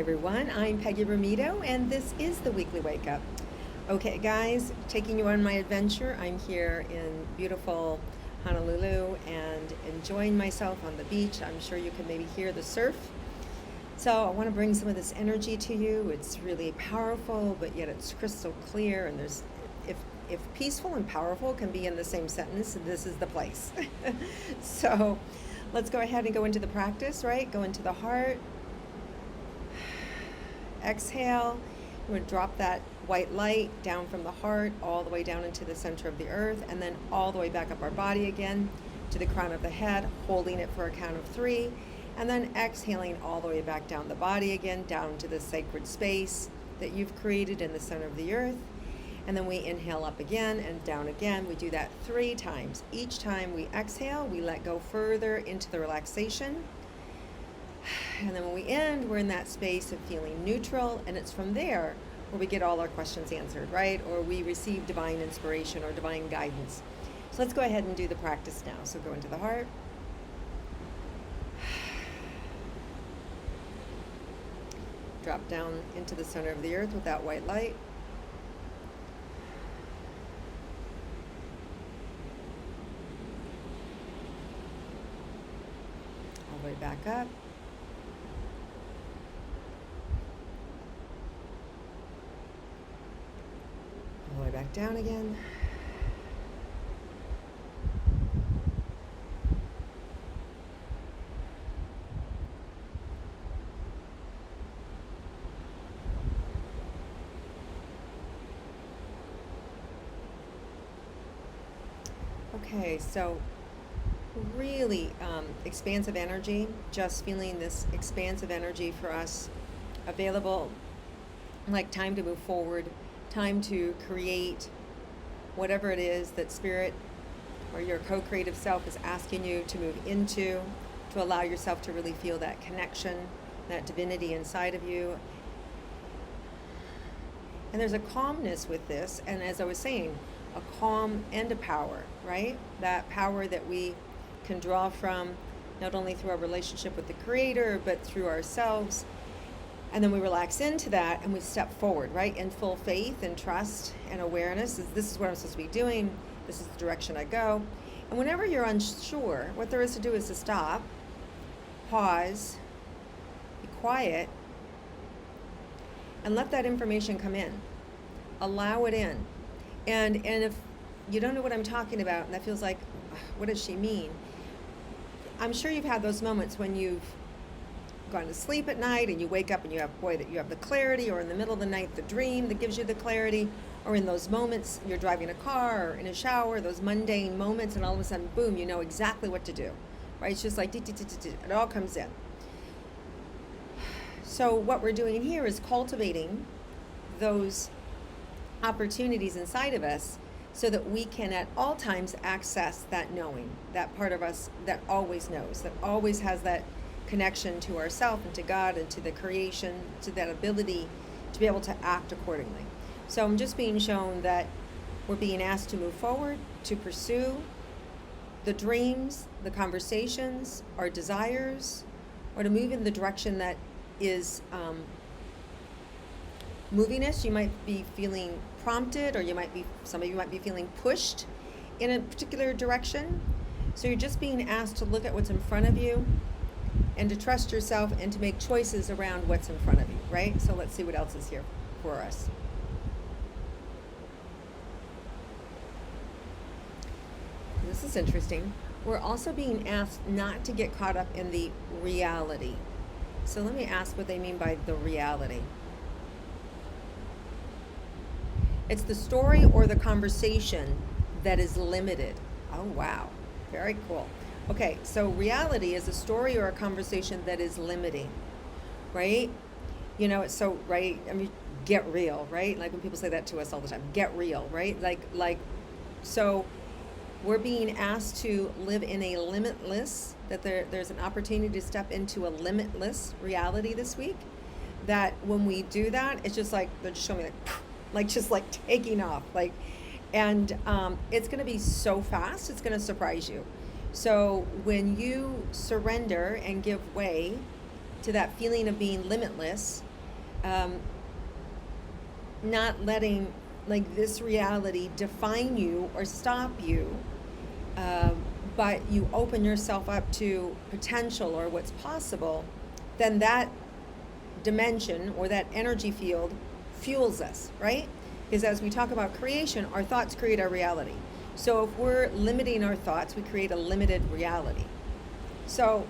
everyone, I'm Peggy Rometo and this is the Weekly Wake Up. Okay guys, taking you on my adventure. I'm here in beautiful Honolulu and enjoying myself on the beach. I'm sure you can maybe hear the surf. So I want to bring some of this energy to you. It's really powerful, but yet it's crystal clear, and if peaceful and powerful can be in the same sentence, this is the place. So let's go ahead and go into the practice, right? Go into the heart. Exhale. We're going to drop that white light down from the heart all the way down into the center of the earth, and then all the way back up our body again to the crown of the head, holding it for a count of 3, and then exhaling all the way back down the body again, down to the sacred space that you've created in the center of the earth. And then we inhale up again and down again. We do that 3 times. Each time we exhale, we let go further into the relaxation. And then when we end, we're in that space of feeling neutral, and it's from there where we get all our questions answered, right? Or we receive divine inspiration or divine guidance. So let's go ahead and do the practice now. So go into the heart. Drop down into the center of the earth with that white light. All the way back up. All the way back down again. Okay, so really expansive energy, just feeling this expansive energy for us available, like time to move forward, time to create whatever it is that spirit or your co-creative self is asking you to move into, to allow yourself to really feel that connection, that divinity inside of you. And there's a calmness with this, and as I was saying, a calm and a power, right? That power that we can draw from not only through our relationship with the Creator, but through ourselves. And then we relax into that and we step forward, right? In full faith and trust and awareness. This is what I'm supposed to be doing. This is the direction I go. And whenever you're unsure, what there is to do is to stop, pause, be quiet, and let that information come in. Allow it in. And if you don't know what I'm talking about, and that feels like, what does she mean? I'm sure you've had those moments when you've gone to sleep at night and you wake up and you have the clarity, or in the middle of the night, the dream that gives you the clarity, or in those moments you're driving a car or in a shower, those mundane moments, and all of a sudden, boom, you know exactly what to do, right? It's just like, it all comes in. So what we're doing here is cultivating those opportunities inside of us so that we can at all times access that knowing, that part of us that always knows, that always has that connection to ourself and to God and to the creation, to that ability to be able to act accordingly. So I'm just being shown that we're being asked to move forward, to pursue the dreams, the conversations, our desires, or to move in the direction that is moving us. You might be feeling prompted, or some of you might be feeling pushed in a particular direction. So you're just being asked to look at what's in front of you and to trust yourself and to make choices around what's in front of you, right? So let's see what else is here for us. This is interesting. We're also being asked not to get caught up in the reality. So let me ask what they mean by the reality. It's the story or the conversation that is limited. Oh, wow. Very cool. Okay, so reality is a story or a conversation that is limiting, right? You know, it's so, right? I mean, get real, right? Like when people say that to us all the time, get real, right? Like, so we're being asked to live in a limitless, that there's an opportunity to step into a limitless reality this week. That when we do that, it's just like, they're just showing me just like taking off, and it's going to be so fast, it's going to surprise you. So when you surrender and give way to that feeling of being limitless, um, not letting like this reality define you or stop you, but you open yourself up to potential or what's possible, then that dimension or that energy field fuels us, right? Because as we talk about creation, our thoughts create our reality. So if we're limiting our thoughts, we create a limited reality. So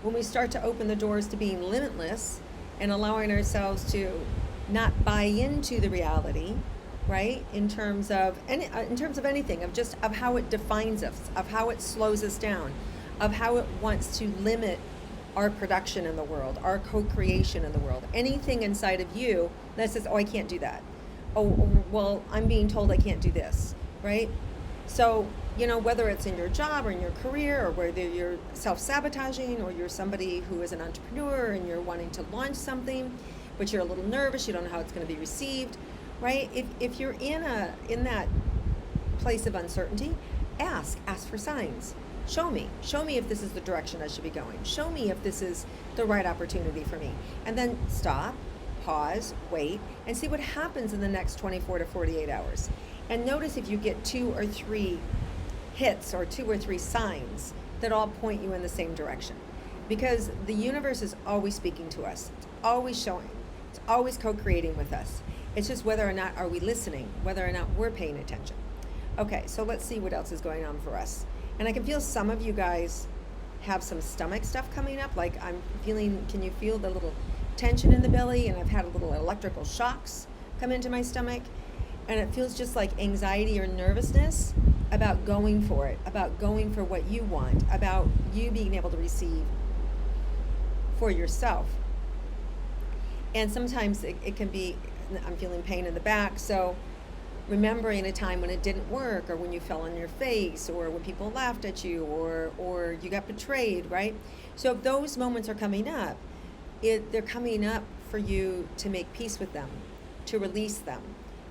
when we start to open the doors to being limitless and allowing ourselves to not buy into the reality, right? In terms of anything, of how it defines us, of how it slows us down, of how it wants to limit our production in the world, our co-creation in the world. Anything inside of you that says, "Oh, I can't do that. Oh, well, I'm being told I can't do this," right? So, whether it's in your job or in your career, or whether you're self-sabotaging, or you're somebody who is an entrepreneur and you're wanting to launch something, but you're a little nervous, you don't know how it's going to be received, right? If you're in that place of uncertainty, ask for signs. Show me if this is the direction I should be going. Show me if this is the right opportunity for me. And then stop, pause, wait, and see what happens in the next 24 to 48 hours. And notice if you get 2 or 3 hits or 2 or 3 signs that all point you in the same direction. Because the universe is always speaking to us. It's always showing. It's always co-creating with us. It's just whether or not are we listening, whether or not we're paying attention. Okay, so let's see what else is going on for us. And I can feel some of you guys have some stomach stuff coming up. Like can you feel the little tension in the belly? And I've had a little electrical shocks come into my stomach. And it feels just like anxiety or nervousness about going for it, about going for what you want, about you being able to receive for yourself. And sometimes it can be, I'm feeling pain in the back. So remembering a time when it didn't work, or when you fell on your face, or when people laughed at you, or you got betrayed, right? So if those moments are coming up, they're coming up for you to make peace with them, to release them,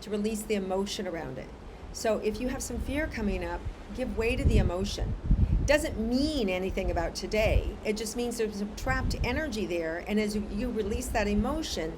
to release the emotion around it. So if you have some fear coming up, give way to the emotion. It doesn't mean anything about today. It just means there's some trapped energy there, and as you release that emotion,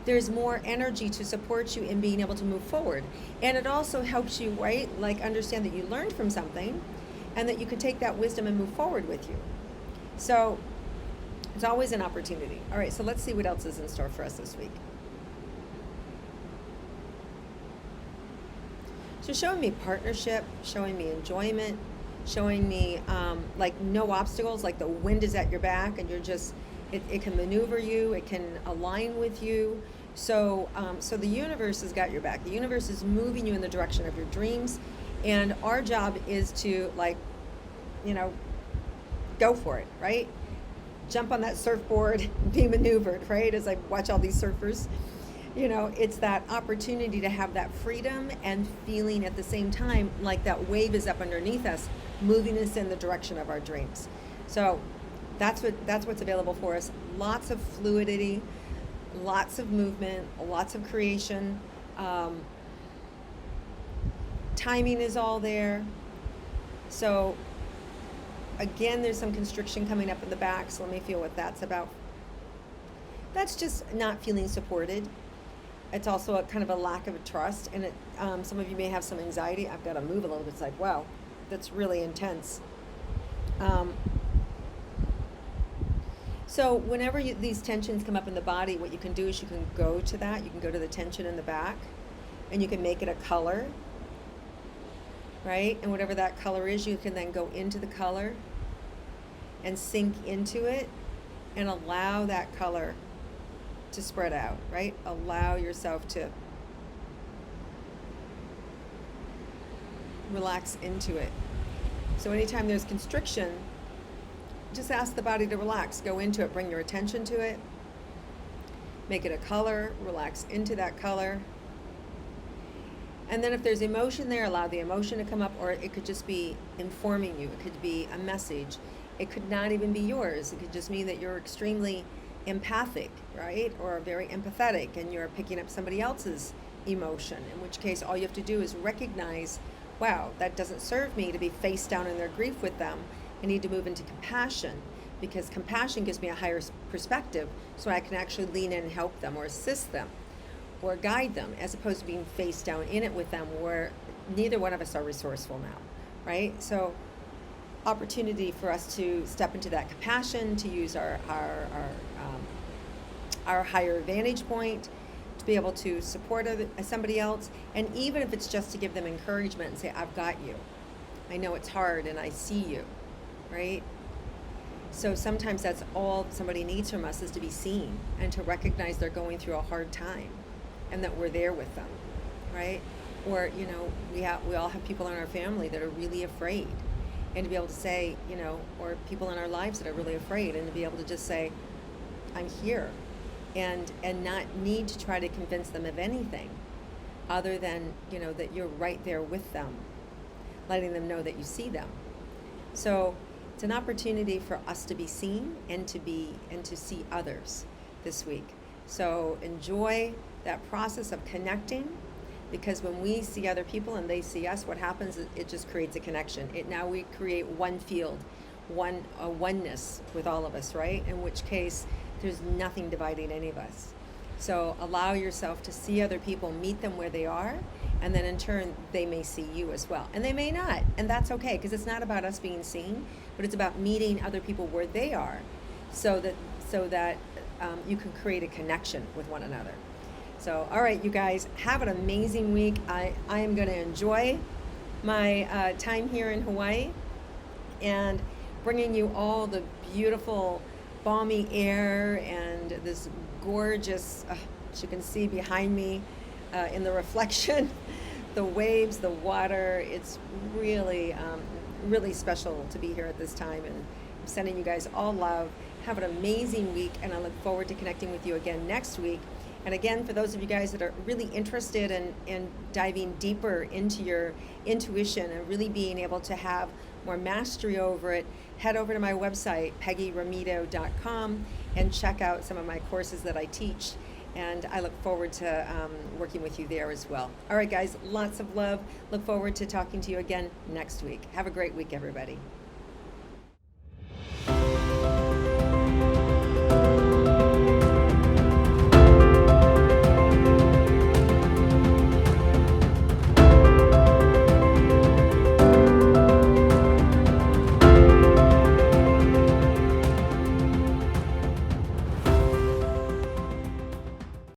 there's more energy to support you in being able to move forward. And it also helps you, right, like understand that you learned from something and that you can take that wisdom and move forward with you. So it's always an opportunity. All right, so let's see what else is in store for us this week. So showing me partnership, showing me enjoyment, showing me like no obstacles, like the wind is at your back and you're just, it can maneuver you, it can align with you. So the universe has got your back. The universe is moving you in the direction of your dreams. And our job is to go for it, right? Jump on that surfboard, be maneuvered, right? As I watch all these surfers, it's that opportunity to have that freedom and feeling at the same time like that wave is up underneath us, moving us in the direction of our dreams. So that's what's available for us. Lots of fluidity, lots of movement, lots of creation. Timing is all there. So again, there's some constriction coming up in the back, so let me feel what that's about. That's just not feeling supported. It's also a kind of a lack of trust, and some of you may have some anxiety. I've got to move a little bit. It's like, wow, that's really intense. So whenever these tensions come up in the body, what you can do is you can go to that. You can go to the tension in the back, and you can make it a color, right? And whatever that color is, you can then go into the color and sink into it and allow that color to spread out, right? Allow yourself to relax into it. So anytime there's constriction, just ask the body to relax. Go into it, bring your attention to it, make it a color, relax into that color. And then if there's emotion there, allow the emotion to come up, or it could just be informing you. It could be a message. It could not even be yours. It could just mean that you're extremely empathic, right? Or very empathetic, and you're picking up somebody else's emotion, in which case all you have to do is recognize, wow, that doesn't serve me to be face down in their grief with them. I need to move into compassion. because compassion gives me a higher perspective, so I can actually lean in and help them or assist them or guide them, as opposed to being face down in it with them, where neither one of us are resourceful now, right? So opportunity for us to step into that compassion, to use our higher vantage point, to be able to support somebody else, and even if it's just to give them encouragement and say, I've got you. I know it's hard and I see you, right? So sometimes that's all somebody needs from us, is to be seen and to recognize they're going through a hard time and that we're there with them, right? Or, you know, we all have people in our family that are really afraid, and to be able to say, you know, or people in our lives that are really afraid, and to be able to just say, I'm here, and not need to try to convince them of anything other than, you know, that you're right there with them, letting them know that you see them. So it's an opportunity for us to be seen and to see others this week. So enjoy that process of connecting, because when we see other people and they see us, what happens is it just creates a connection. Now we create one field, a oneness with all of us, right? In which case there's nothing dividing any of us. So allow yourself to see other people, meet them where they are, and then in turn they may see you as well. And they may not, and that's okay, because it's not about us being seen, but it's about meeting other people where they are, so that you can create a connection with one another. So, all right, you guys, have an amazing week. I am going to enjoy my time here in Hawaii, and bringing you all the beautiful, balmy air and this gorgeous, as you can see behind me in the reflection, the waves, the water. It's really, really special to be here at this time, and I'm sending you guys all love. Have an amazing week, and I look forward to connecting with you again next week. And again, for those of you guys that are really interested in diving deeper into your intuition and really being able to have more mastery over it, head over to my website, peggyrometo.com, and check out some of my courses that I teach. And I look forward to working with you there as well. All right, guys, lots of love. Look forward to talking to you again next week. Have a great week, everybody.